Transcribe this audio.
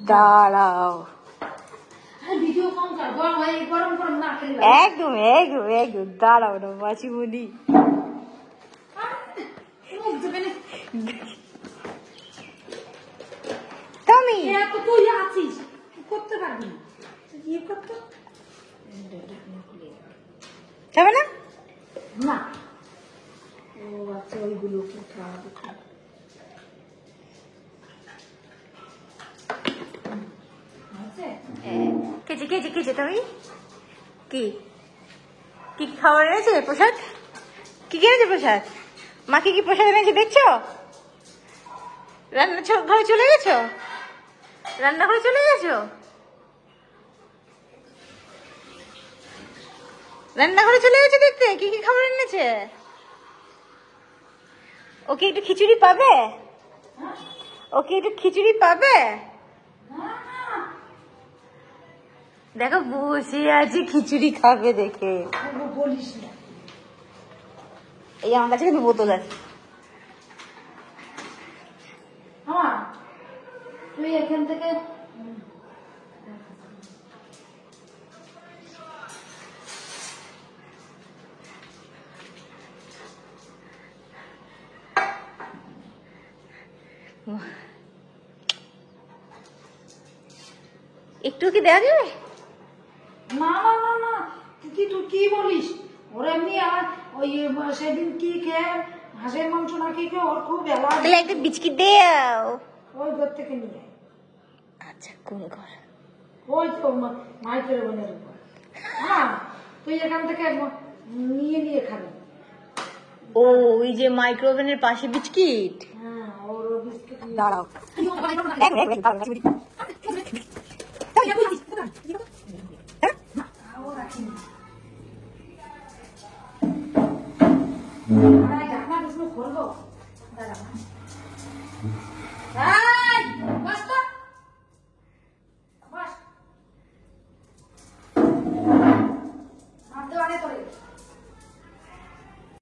দাঁড়াও, একদম একদম একদম দাঁড়াও না মাসিমণি। তুমি তুই আছিস করতে পারবি না, ইয়ে করতে যাবে না না। ও আচ্ছা, ওইগুলো কোথাও কেচে কেচে কেচে তুমি কি কি খাবার এনেছে? প্রসাদ কি এনেছে? প্রসাদ মাকে কি প্রসাদ এনেছে দেখছো? রান্না ঘরে চলে গেছো? রান্নাঘরে চলে গেছো? রান্নাঘরে চলে গেছে দেখতে কি কি খাবার এনেছে। ওকে একটু খিচুড়ি পাবে? ওকে একটু খিচুড়ি পাবে? দেখো বসে আছে খিচুড়ি খাবে দেখে। বলিস না, এই আমার কাছে কিন্তু বোতল আছে। তুই এখান থেকে একটু কি দেওয়া যাবে? না না না না, তুই কি বলিস? ওর এমনি আমার ওই সেদিন কি খেয়ে হাঁসের মাংস না খেয়ে ওর খুব বেলা। তাহলে একটা বিস্কিট দাও। ওই ঘর থেকে নিয়ে আয়। আচ্ছা কোন ঘর? ওই তো মাইকের বোনের উপর। হ্যাঁ, তুই এখান থেকে নিয়ে নিয়ে খাবি। ও ওই যে মাইক্রোওভেনের পাশে বিস্কিট। হ্যাঁ, ওর বিস্কিট দাঁড়াও ঢাকনা খুলবো, দাঁড়া।